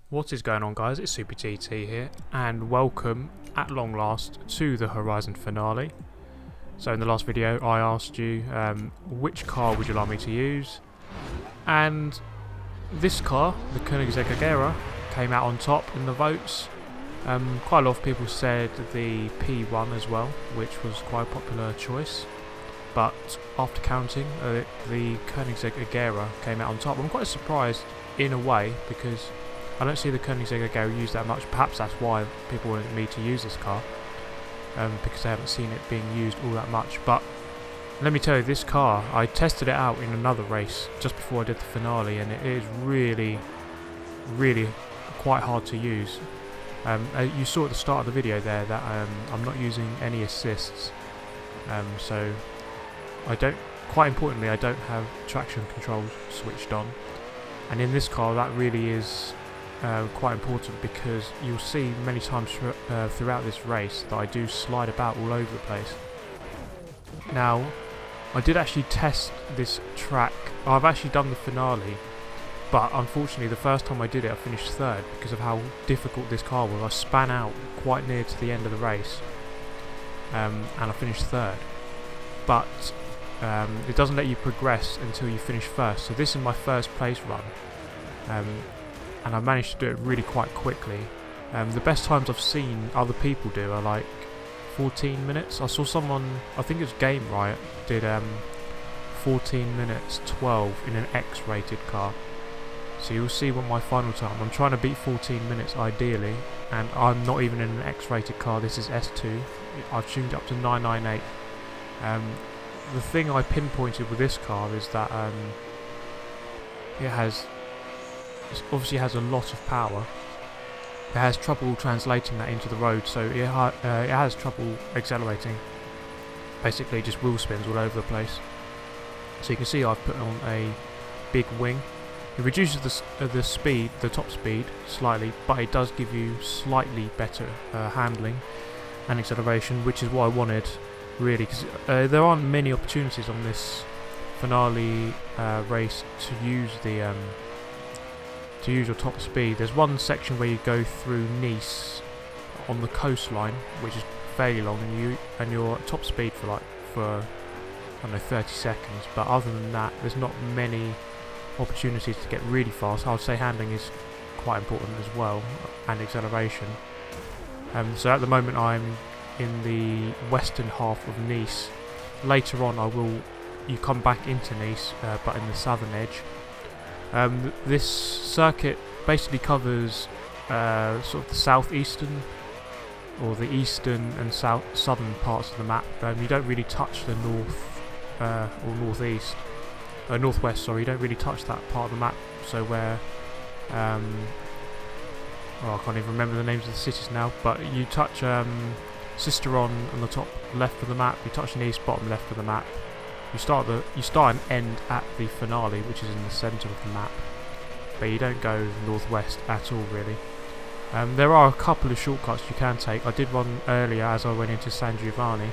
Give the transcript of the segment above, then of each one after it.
What is going on, guys? It's Super GT here, and welcome at long last to the Horizon finale. So in the last video I asked you which car would you like me to use, and this car, the Koenigsegg, came out on top in the votes. Quite a lot of people said the P1 as well, which was quite a popular choice, but after counting, the Koenigsegg came out on top. I'm quite surprised in a way, because I don't see the Koenigsegg used that much. Perhaps that's why people wanted me to use this car, because they haven't seen it being used all that much. But let me tell you, this car, I tested it out in another race just before I did the finale, and it is really quite hard to use. You saw at the start of the video there that I'm not using any assists, so quite importantly, I don't have traction controls switched on. And in this car, that really is quite important, because you'll see many times throughout this race that I do slide about all over the place. Now, I did actually test this track. I've actually done the finale, but unfortunately the first time I did it I finished third because of how difficult this car was. I span out quite near to the end of the race, and I finished third. But it doesn't let you progress until you finish first. So this is my first place run, and I managed to do it really quite quickly. The best times I've seen other people do are like 14 minutes. I saw someone, I think it was Game Riot, did 14 minutes 12 in an X-rated car. So you'll see what my final time. I'm trying to beat 14 minutes ideally, and I'm not even in an X-rated car. This is S2. I've tuned it up to 998. The thing I pinpointed with this car is that it obviously has a lot of power. It has trouble translating that into the road, so it has trouble accelerating. Basically just wheel spins all over the place. So you can see I've put on a big wing. It reduces the top speed slightly, but it does give you slightly better handling and acceleration, which is what I wanted really, because there aren't many opportunities on this finale race to use your top speed. There's one section where you go through Nice on the coastline, which is fairly long, and you're at top speed for I don't know, 30 seconds. But other than that, there's not many opportunities to get really fast. I would say handling is quite important as well, and acceleration. So at the moment I'm in the western half of Nice. Later on you come back into Nice, but in the southern edge. This circuit basically covers sort of the southeastern, or the eastern and southern parts of the map. You don't really touch the north or northwest. Sorry, you don't really touch that part of the map. So where I can't even remember the names of the cities now, but you touch Cisteron on the top left of the map. You touch Nice, bottom left of the map. You start and end at the finale, which is in the centre of the map, but you don't go northwest at all really. There are a couple of shortcuts you can take. I did one earlier as I went into San Giovanni.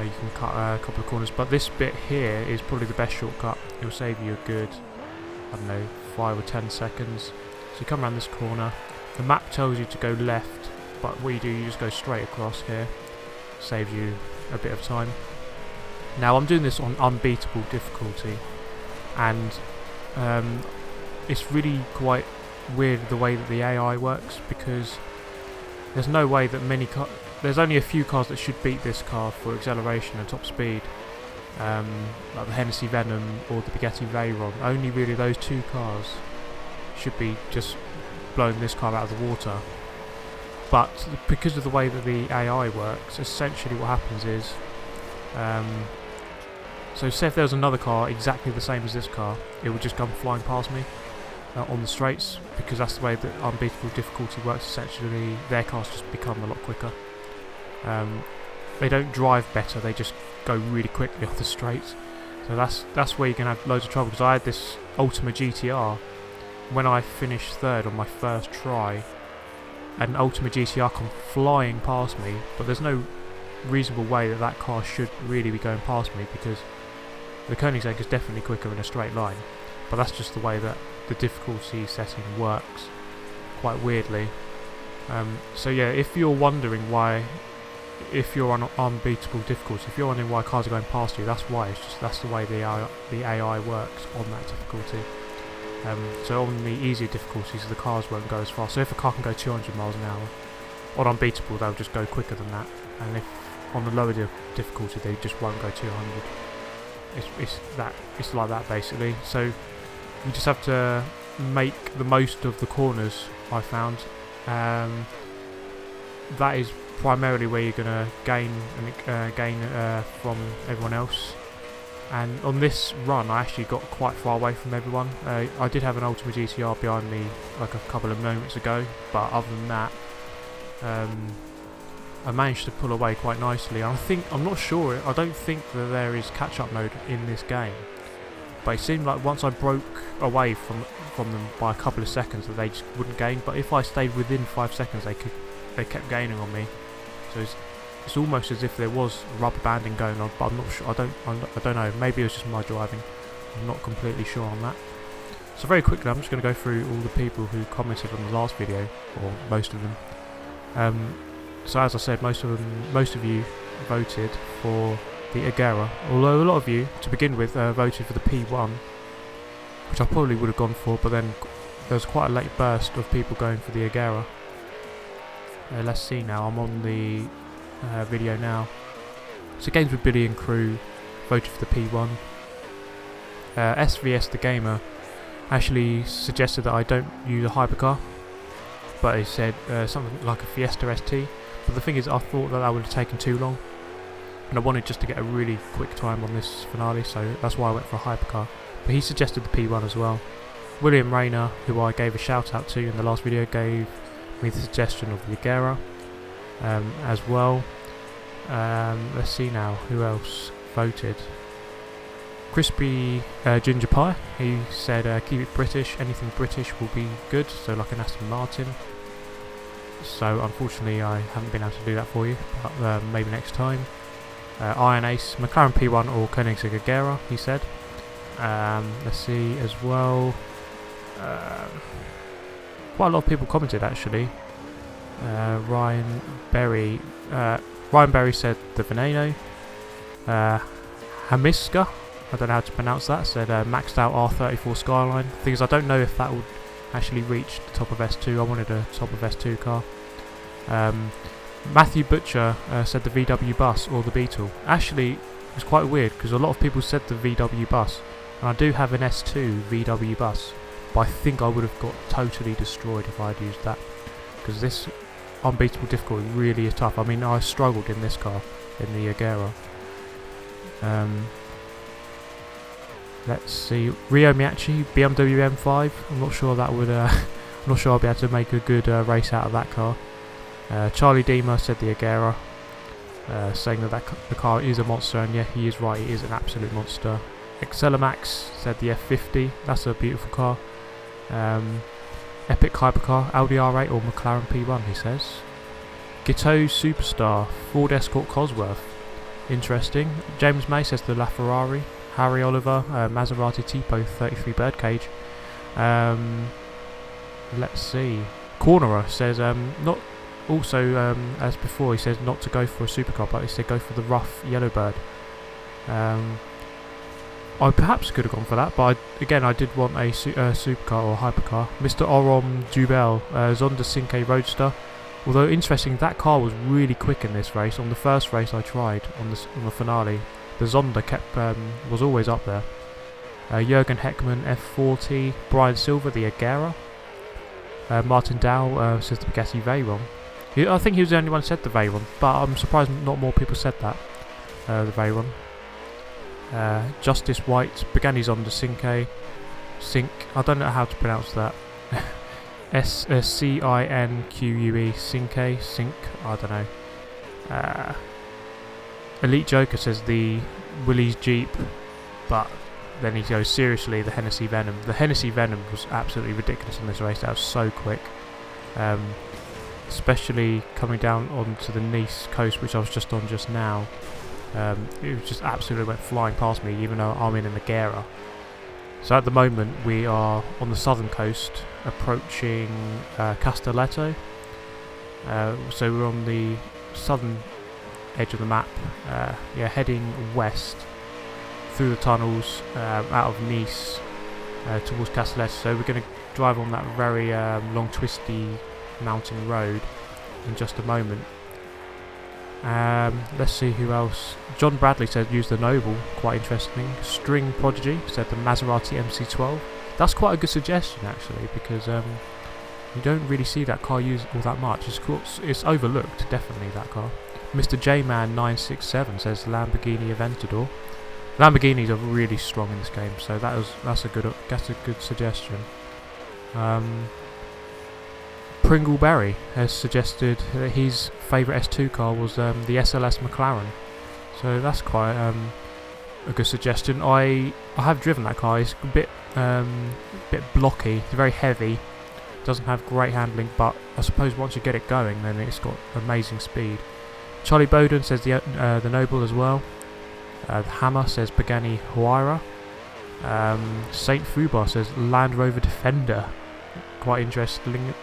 You can cut a couple of corners, but this bit here is probably the best shortcut. It will save you a good, I don't know, 5 or 10 seconds. So you come around this corner. The map tells you to go left, but what you do, you just go straight across here. Saves you a bit of time. Now I'm doing this on unbeatable difficulty, and it's really quite weird the way that the AI works, because there's no way that there's only a few cars that should beat this car for acceleration and top speed, like the Hennessy Venom or the Bugatti Veyron. Only really those two cars should be just blowing this car out of the water. But because of the way that the AI works, essentially what happens is, so say if there was another car exactly the same as this car, it would just come flying past me on the straights, because that's the way that unbeatable difficulty works. Essentially their cars just become a lot quicker. They don't drive better, they just go really quickly off the straights. So that's where you can have loads of trouble, because I had this Ultima GTR. When I finished third on my first try, an Ultima GTR come flying past me, but there's no reasonable way that car should really be going past me, because the Koenigsegg is definitely quicker in a straight line, but that's just the way that the difficulty setting works. quite weirdly. So yeah, if you're wondering why, if you're on unbeatable difficulty, if you're wondering why cars are going past you, that's why. It's just that's the way the AI works on that difficulty. So on the easier difficulties, the cars won't go as fast. So if a car can go 200 miles an hour, on unbeatable they'll just go quicker than that. And if on the lower difficulty, they just won't go 200. It's like that basically. So you just have to make the most of the corners. I found that is primarily where you're gonna gain from everyone else. And on this run, I actually got quite far away from everyone. I did have an Ultima GTR behind me like a couple of moments ago, but other than that, I managed to pull away quite nicely. And I'm not sure. I don't think that there is catch-up mode in this game, but it seemed like once I broke away from them by a couple of seconds, that they just wouldn't gain. But if I stayed within 5 seconds, they kept gaining on me. So it's almost as if there was rubber banding going on, but I'm not sure. I don't know. Maybe it was just my driving. I'm not completely sure on that. So very quickly, I'm just going to go through all the people who commented on the last video, or most of them. So as I said, most of you voted for the Agera. Although a lot of you, to begin with, voted for the P1, which I probably would have gone for, but then there was quite a late burst of people going for the Agera. Let's see now. I'm on the video now. So Games with Billy and crew voted for the P1. SVS the Gamer actually suggested that I don't use a Hypercar, but he said something like a Fiesta ST. But the thing is, I thought that would have taken too long, and I wanted just to get a really quick time on this finale, so that's why I went for a Hypercar. But he suggested the P1 as well. William Rayner, who I gave a shout out to in the last video, gave me the suggestion of the Agera as well. Let's see now who else voted. Crispy Ginger Pie, he said keep it British, anything British will be good, so like an Aston Martin. So unfortunately I haven't been able to do that for you, but maybe next time. Iron Ace, McLaren P1 or Koenigsegg Agera, he said. Let's see as well. Quite a lot of people commented actually. Ryan Berry said the Veneno. Hamiska, I don't know how to pronounce that, said maxed out R34 Skyline. The thing is, I don't know if that would actually reach the top of S2. I wanted a top of S2 car. Matthew Butcher said the VW Bus or the Beetle. Actually, it was quite weird because a lot of people said the VW Bus, and I do have an S2 VW Bus, but I think I would have got totally destroyed if I'd used that, because this unbeatable difficulty really is tough. I mean, I struggled in this car, in the Agera. Let's see, Rio Miyachi, BMW M5. I'm not sure that would. I'm not sure I'll be able to make a good race out of that car. Charlie Deemer said the Agera, saying that the car is a monster, and yeah, he is right. It is an absolute monster. Excelamax said the F50. That's a beautiful car. Epic Hypercar, Audi R8 or McLaren P1, he says. Giteau Superstar, Ford Escort Cosworth. Interesting. James May says the LaFerrari. Harry Oliver, Maserati Tipo 33 Birdcage. Let's see. Cornerer says not. Also, as before, he says not to go for a supercar, but he said go for the rough Yellowbird. I perhaps could have gone for that, but I did want a supercar or a hypercar. Mr. Orom Jubel, Zonda Cinque Roadster. Although interesting, that car was really quick in this race. On the first race I tried on the finale, the Zonda was always up there. Jürgen Heckman F40, Brian Silver the Agera. Martin Dow says the Bugatti Veyron. I think he was the only one who said the Veyron, but I'm surprised not more people said that. The Veyron. Justice White, Pagani's on the Cinque. I don't know how to pronounce that. Cinque, Cinque, I don't know. Elite Joker says the Willys Jeep, but then he goes, seriously, the Hennessy Venom. The Hennessy Venom was absolutely ridiculous in this race. That was so quick. Especially coming down onto the Nice coast, which I was just on just now. It was just absolutely went flying past me, even though I'm in an Agera. So at the moment we are on the southern coast, approaching Castelletto. So we're on the southern edge of the map, yeah, heading west through the tunnels out of Nice towards Castelletto. So we're going to drive on that very long twisty mountain road in just a moment. Let's see who else. John Bradley said use the Noble, quite interesting. String Prodigy said the Maserati MC12. That's quite a good suggestion actually, because you don't really see that car used all that much. It's overlooked, definitely, that car. Mr. J-Man967 says Lamborghini Aventador. Lamborghinis are really strong in this game, so that's a good suggestion. Pringleberry has suggested that his favourite S2 car was the SLS McLaren, so that's quite a good suggestion. I have driven that car. It's a bit blocky. It's very heavy. Doesn't have great handling, but I suppose once you get it going, then it's got amazing speed. Charlie Bowden says the Noble as well. The Hammer says Pagani Huayra. Saint Fubar says Land Rover Defender. Quite interestingly.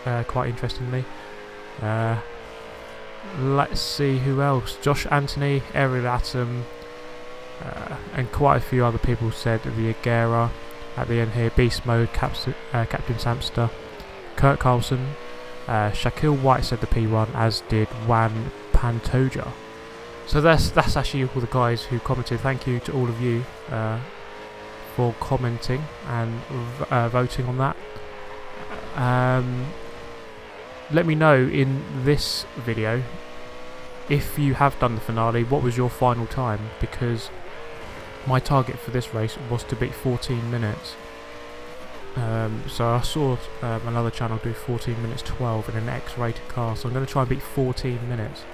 Let's see who else. Josh Anthony, Ariel Atom, and quite a few other people said the Agera at the end here. Beast Mode, Captain Samster, Kurt Carlson, Shaquille White said the P1, as did Juan Pantoja. So that's actually all the guys who commented. Thank you to all of you for commenting and voting on that. Let me know in this video, if you have done the finale, what was your final time, because my target for this race was to beat 14 minutes. So I saw another channel do 14 minutes 12 in an X-rated car, so I'm going to try and beat 14 minutes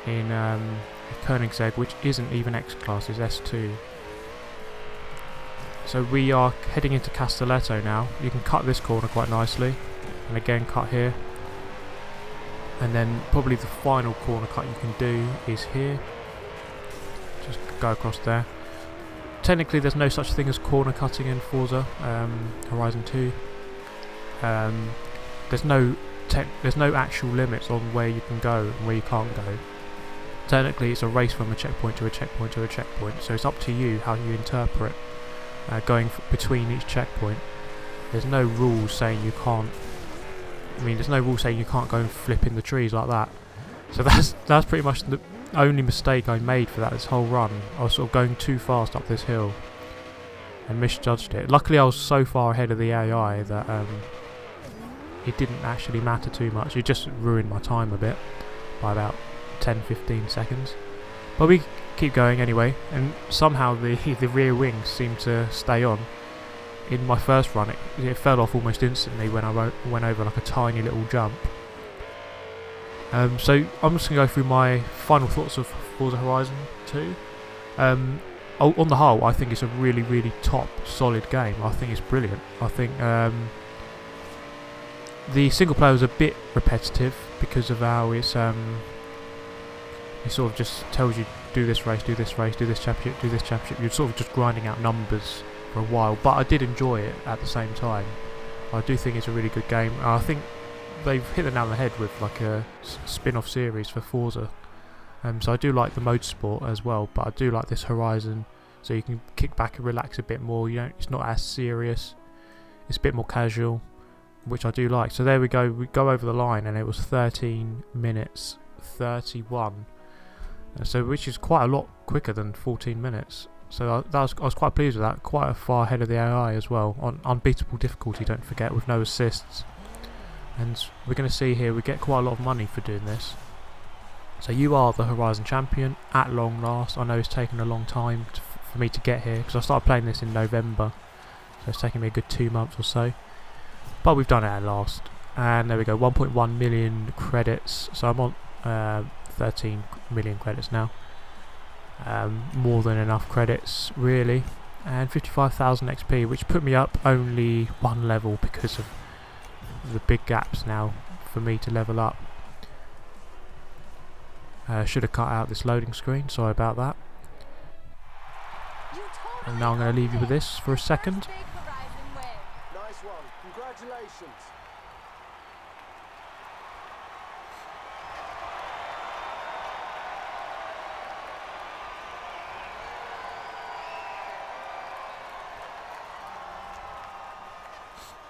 in Koenigsegg, which isn't even X-class, it's S2. So we are heading into Castelletto now. You can cut this corner quite nicely, and again cut here, and then probably the final corner cut you can do is here. Just go across there. Technically there's no such thing as corner cutting in Forza Horizon 2. There's no actual limits on where you can go and where you can't go. Technically it's a race from a checkpoint to a checkpoint to a checkpoint, so it's up to you how you interpret going between each checkpoint. There's no rules saying you can't. There's no rules saying you can't go and flip in the trees like that. So that's pretty much the only mistake I made for this whole run. I was sort of going too fast up this hill and misjudged it. Luckily I was so far ahead of the AI that it didn't actually matter too much. It just ruined my time a bit by about 10-15 seconds. But we keep going anyway, and somehow the rear wings seem to stay on. In my first run it fell off almost instantly when I went over like a tiny little jump. So I'm just going to go through my final thoughts of Forza Horizon 2. On the whole, I think it's a really, really top, solid game. I think it's brilliant. I think the single player is a bit repetitive because of how it's it sort of just tells you do this race, do this race, do this championship, do this championship. You're sort of just grinding out numbers for a while, but I did enjoy it at the same time. I do think it's a really good game. I think they've hit the nail on the head with like a spin-off series for Forza. So I do like the motorsport as well, but I do like this Horizon, so you can kick back and relax a bit more. It's not as serious. It's a bit more casual, which I do like. So there we go. We go over the line, and it was 13 minutes 31. So which is quite a lot quicker than 14 minutes. So I was quite pleased with that. Quite far ahead of the AI as well on unbeatable difficulty. Don't forget, with no assists. And we're going to see here we get quite a lot of money for doing this. So you are the Horizon champion at long last. I know it's taken a long time for me to get here, because I started playing this in November, so it's taken me a good 2 months or so. But we've done it at last. And there we go, 1.1 million credits. So I'm on 13 million credits now. More than enough credits really, and 55,000 XP, which put me up only one level because of the big gaps now for me to level up. Should have cut out this loading screen, sorry about that. And now I'm going to leave you with this for a second. Nice one. Congratulations.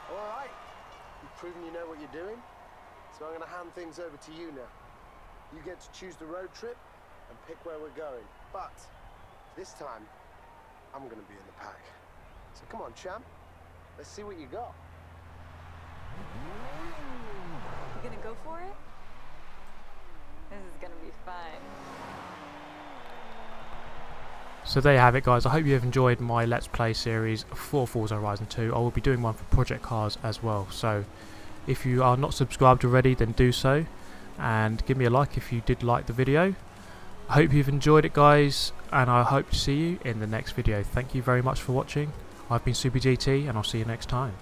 All right. You've proven you know what you're doing, so I'm going to hand things over to you now. You get to choose the road trip and pick where we're going. But this time, I'm going to be in the pack. So come on, champ. Let's see what you got. You gonna go for it? This is gonna be fun. So there you have it, guys. I hope you have enjoyed my Let's Play series for Forza Horizon 2. I will be doing one for Project Cars as well. So if you are not subscribed already, then do so. And give me a like if you did like the video. I hope you've enjoyed it, guys. And I hope to see you in the next video. Thank you very much for watching. I've been Super GT, and I'll see you next time.